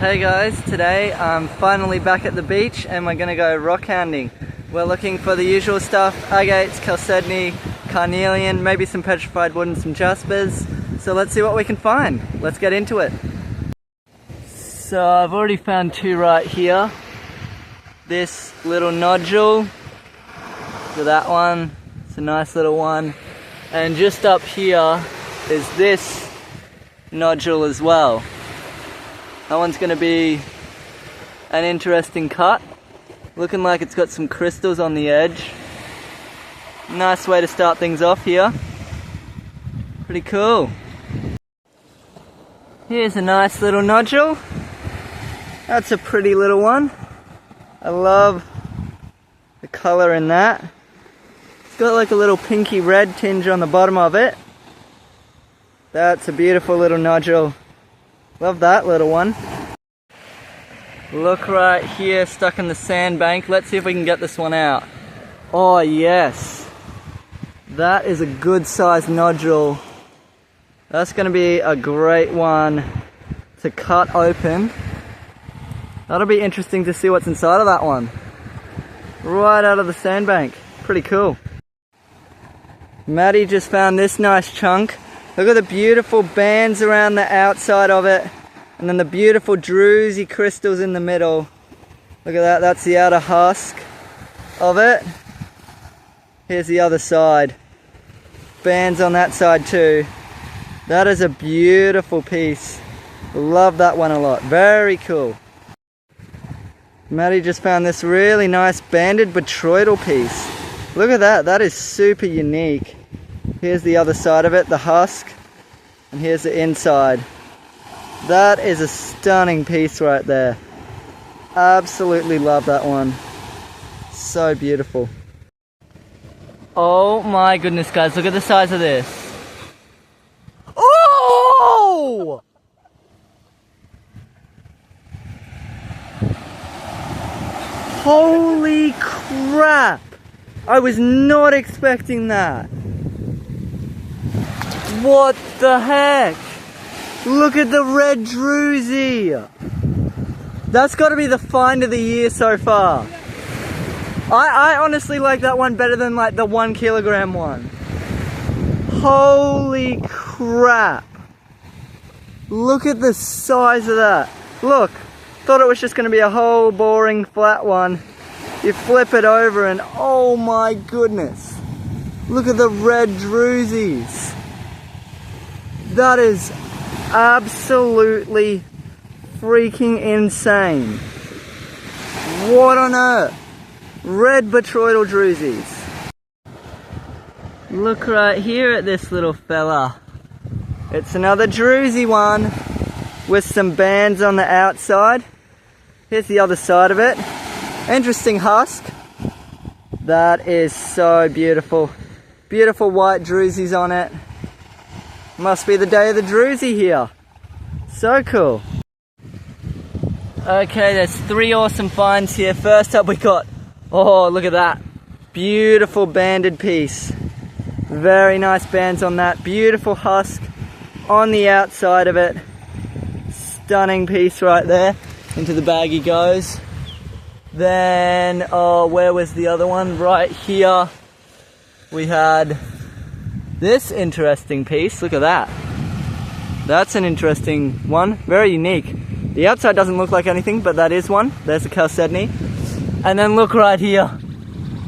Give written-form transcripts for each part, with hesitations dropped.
Hey guys, today I'm finally back at the beach and we're going to go rockhounding. We're looking for the usual stuff: agates, chalcedony, carnelian, maybe some petrified wood and some jaspers. So let's see what we can find. Let's get into it. So I've already found two right here. This little nodule, look at that one, it's a nice little one. And just up here is this nodule as well. That one's going to be an interesting cut. Looking like it's got some crystals on the edge. Nice way to start things off here. Pretty cool. Here's a nice little nodule. That's a pretty little one. I love the colour in that. It's got like a little pinky red tinge on the bottom of it. That's a beautiful little nodule. Love that little one. Look right here, stuck in the sandbank. Let's see if we can get this one out. Oh yes, that is a good sized nodule. That's going to be a great one to cut open. That'll be interesting to see what's inside of that one. Right out of the sandbank. Pretty cool. Maddie just found this nice chunk. Look at the beautiful bands around the outside of it, and then the beautiful druzy crystals in the middle. Look at that, that's the outer husk of it. Here's the other side. Bands on that side too. That is a beautiful piece. Love that one a lot, very cool. Maddie just found this really nice banded botryoidal piece. Look at that, that is super unique. Here's the other side of it, the husk, and here's the inside. That is a stunning piece right there. Absolutely love that one. So beautiful. Oh my goodness guys, look at the size of this. Oh! Holy crap! I was not expecting that. What the heck? Look at the red druzy. That's got to be the find of the year so far. I honestly like that one better than like the 1 kilogram one. Holy crap. Look at the size of that. Look, thought it was just going to be a whole boring flat one. You flip it over and oh my goodness. Look at the red druzies. That is absolutely freaking insane. What on earth? Red botryoidal druzies. Look right here at this little fella. It's another druzy one with some bands on the outside. Here's the other side of it. Interesting husk. That is so beautiful. Beautiful white druzies on it. Must be the day of the druzy here. So cool. Okay, there's 3 awesome finds here. First up we got, oh look at that. Beautiful banded piece. Very nice bands on that. Beautiful husk on the outside of it. Stunning piece right there. Into the bag he goes. Then, oh, where was the other one? Right here. We had this interesting piece. Look at that. That's an interesting one. Very unique. The outside doesn't look like anything, but that is one. There's the chalcedony. And then look right here.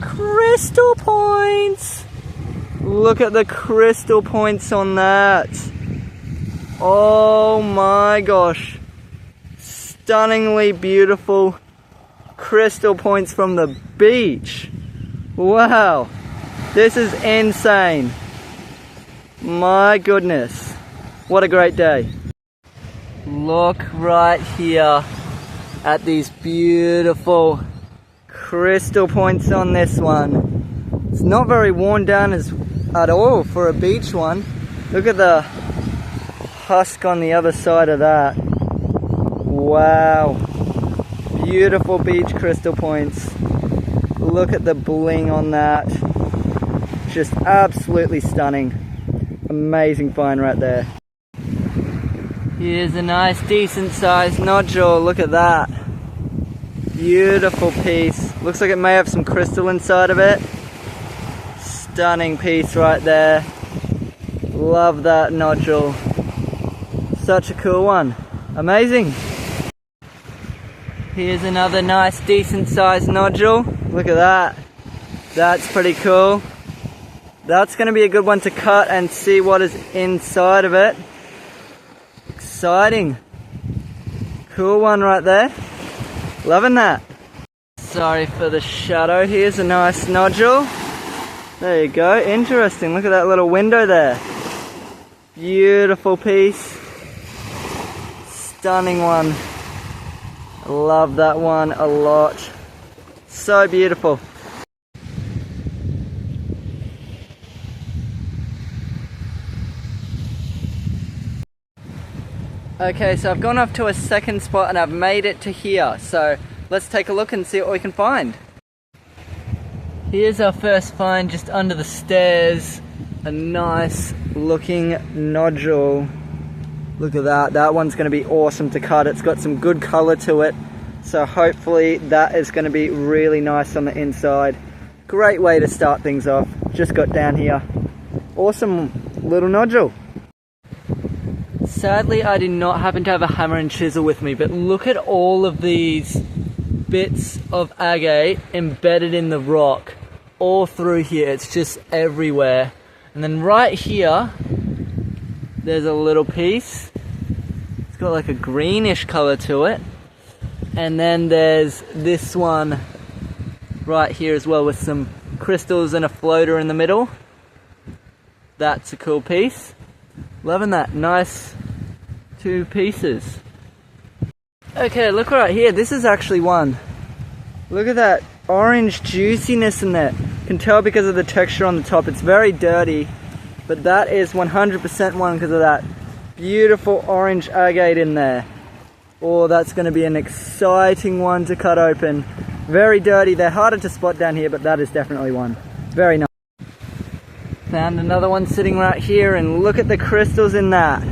Crystal points. Look at the crystal points on that. Oh my gosh. Stunningly beautiful crystal points from the beach. Wow. This is insane. My goodness. What a great day. Look right here at these beautiful crystal points on this one. It's not very worn down at all for a beach one. Look at the husk on the other side of that. Wow. Beautiful beach crystal points. Look at the bling on that. Just absolutely stunning. Amazing find right there. Here's a nice decent sized nodule, look at that. Beautiful piece. Looks like it may have some crystal inside of it. Stunning piece right there. Love that nodule. Such a cool one. Amazing. Here's another nice decent sized nodule. Look at that. That's pretty cool. That's going to be a good one to cut and see what is inside of it. Exciting. Cool one right there. Loving that. Sorry for the shadow. Here's a nice nodule. There you go. Interesting. Look at that little window there. Beautiful piece. Stunning one. I love that one a lot. So beautiful. Okay, so I've gone off to a second spot and I've made it to here. So let's take a look and see what we can find. Here's our first find just under the stairs. A nice looking nodule. Look at that. That one's going to be awesome to cut. It's got some good color to it. So hopefully that is going to be really nice on the inside. Great way to start things off. Just got down here. Awesome little nodule. Sadly, I do not happen to have a hammer and chisel with me, but look at all of these bits of agate embedded in the rock all through here. It's just everywhere. And then right here, there's a little piece. It's got like a greenish color to it. And then there's this one right here as well with some crystals and a floater in the middle. That's a cool piece. Loving that. Nice two pieces. Okay, look right here. This is actually one. Look at that orange juiciness in there. You can tell because of the texture on the top. It's very dirty, but that is 100% one because of that beautiful orange agate in there. Oh, that's going to be an exciting one to cut open. Very dirty. They're harder to spot down here, but that is definitely one. Very nice. Found another one sitting right here, and look at the crystals in that.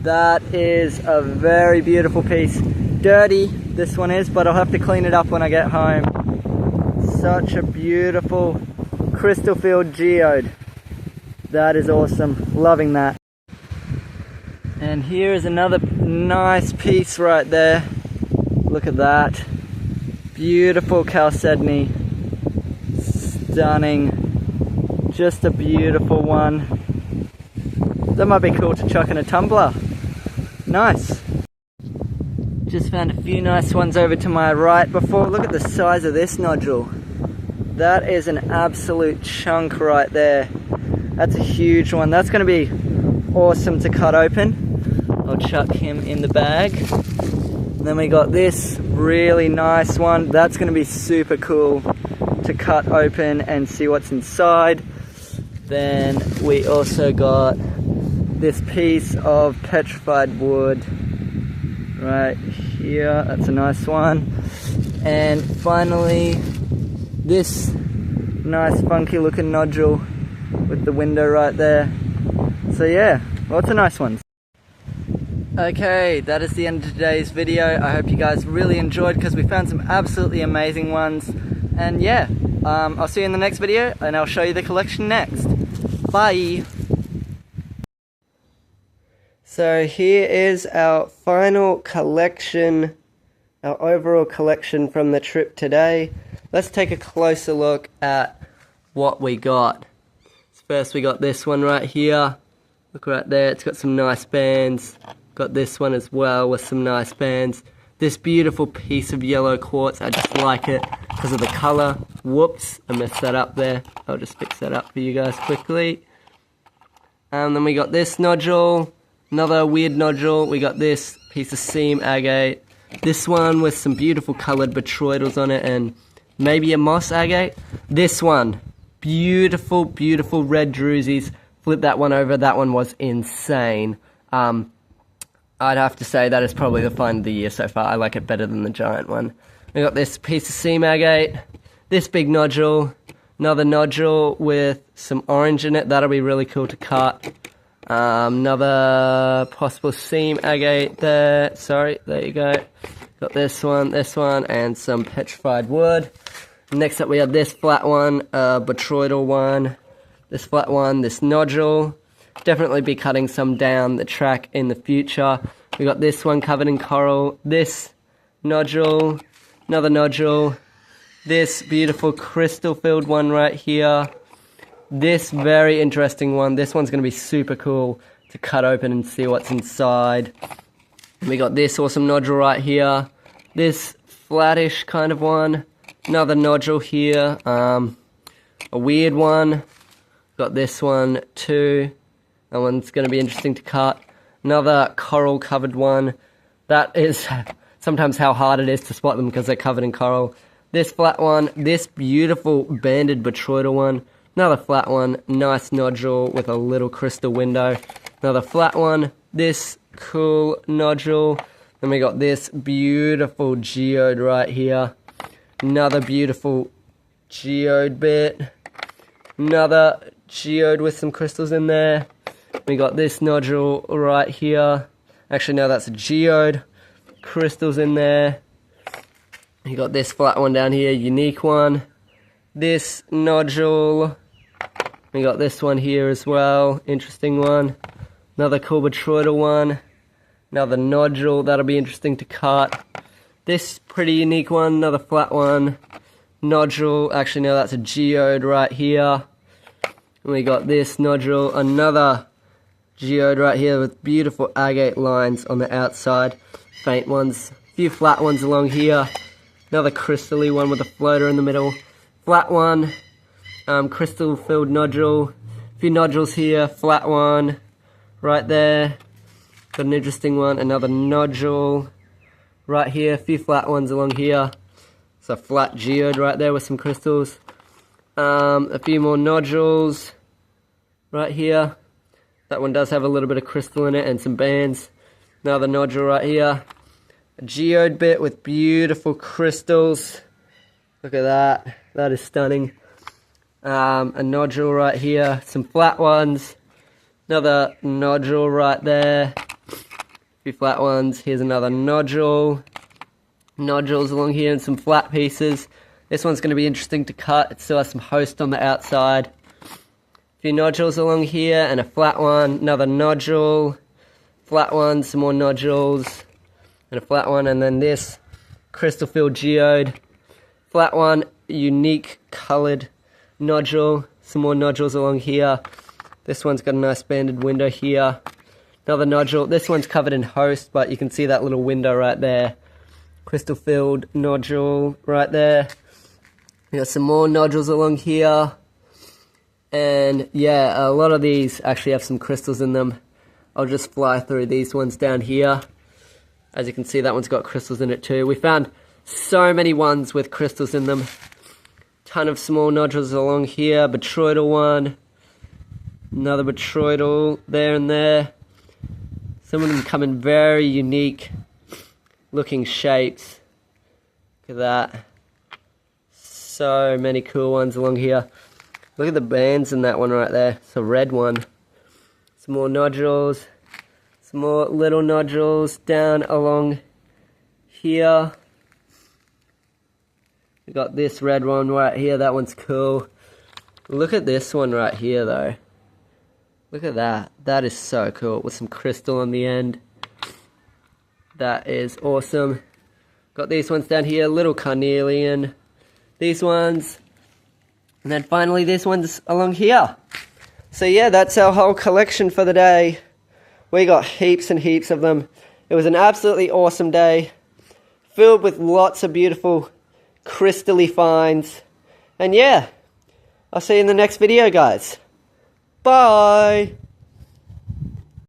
That is a very beautiful piece. Dirty, this one is, but I'll have to clean it up when I get home. Such a beautiful crystal-filled geode. That is awesome. Loving that. And here is another nice piece right there. Look at that. Beautiful chalcedony. Stunning. Just a beautiful one. That might be cool to chuck in a tumbler. Nice. Just found a few nice ones over to my right before. Look at the size of this nodule. That is an absolute chunk right there. That's a huge one. That's going to be awesome to cut open. I'll chuck him in the bag. And then we got this really nice one. That's going to be super cool to cut open and see what's inside. Then we also got this piece of petrified wood right here. That's a nice one. And finally, this nice funky looking nodule with the window right there. So yeah, lots of nice ones. Okay, that is the end of today's video. I hope you guys really enjoyed because we found some absolutely amazing ones. And yeah, I'll see you in the next video and I'll show you the collection next. Bye! So here is our final collection, our overall collection from the trip today. Let's take a closer look at what we got. First we got this one right here. Look right there, it's got some nice bands. Got this one as well with some nice bands. This beautiful piece of yellow quartz, I just like it because of the color. Whoops, I messed that up there. I'll just fix that up for you guys quickly. And then we got this nodule, another weird nodule. We got this piece of seam agate. This one with some beautiful colored botryoidals on it and maybe a moss agate. This one, beautiful, beautiful red drusies. Flip that one over, that one was insane. I'd have to say that is probably the find of the year so far. I like it better than the giant one. We got this piece of seam agate, this big nodule, another nodule with some orange in it. That'll be really cool to cut. Another possible seam agate there. Sorry, there you go. Got this one, and some petrified wood. Next up we have this flat one, botryoidal one, this flat one, this nodule. Definitely be cutting some down the track in the future. We got this one covered in coral, this nodule, another nodule, this beautiful crystal filled one right here, this very interesting one. This one's going to be super cool to cut open and see what's inside. We got this awesome nodule right here, this flattish kind of one, another nodule here, a weird one, got this one too, that one's going to be interesting to cut, another coral covered one. That is sometimes how hard it is to spot them because they're covered in coral. This flat one, this beautiful banded botryoidal one, another flat one, nice nodule with a little crystal window, another flat one, this cool nodule, then we got this beautiful geode right here, another beautiful geode bit, another geode with some crystals in there, we got this nodule right here, actually no, that's a geode, crystals in there, you got this flat one down here, unique one, this nodule, we got this one here as well, interesting one, another cool botryoidal one, another nodule, that'll be interesting to cut, this pretty unique one, another flat one, nodule, actually no, that's a geode right here, and we got this nodule, another geode right here with beautiful agate lines on the outside, faint ones, a few flat ones along here, another crystal-y one with a floater in the middle, flat one, crystal filled nodule, a few nodules here, flat one right there, got an interesting one, another nodule right here, a few flat ones along here, it's a flat geode right there with some crystals, a few more nodules right here, that one does have a little bit of crystal in it and some bands, another nodule right here, a geode bit with beautiful crystals, look at that, that is stunning, a nodule right here, some flat ones, another nodule right there, a few flat ones, here's another nodule, nodules along here and some flat pieces. This one's going to be interesting to cut, it still has some host on the outside, a few nodules along here and a flat one, another nodule, flat one, some more nodules, and a flat one, and then this crystal filled geode, flat one, unique coloured nodule, some more nodules along here, this one's got a nice banded window here, another nodule, this one's covered in host but you can see that little window right there, crystal filled nodule right there, we got some more nodules along here, and yeah, a lot of these actually have some crystals in them. I'll just fly through these ones down here. As you can see, that one's got crystals in it too. We found so many ones with crystals in them. Ton of small nodules along here. Botryoidal one. Another botryoidal there and there. Some of them come in very unique looking shapes. Look at that. So many cool ones along here. Look at the bands in that one right there. It's a red one. Some more nodules. Some more little nodules down along here. We got this red one right here. That one's cool. Look at this one right here though. Look at that. That is so cool with some crystal on the end. That is awesome. Got these ones down here. Little carnelian. These ones. And then finally this one's along here. So yeah, that's our whole collection for the day. We got heaps and heaps of them. It was an absolutely awesome day, filled with lots of beautiful crystally finds. And yeah, I'll see you in the next video, guys. Bye!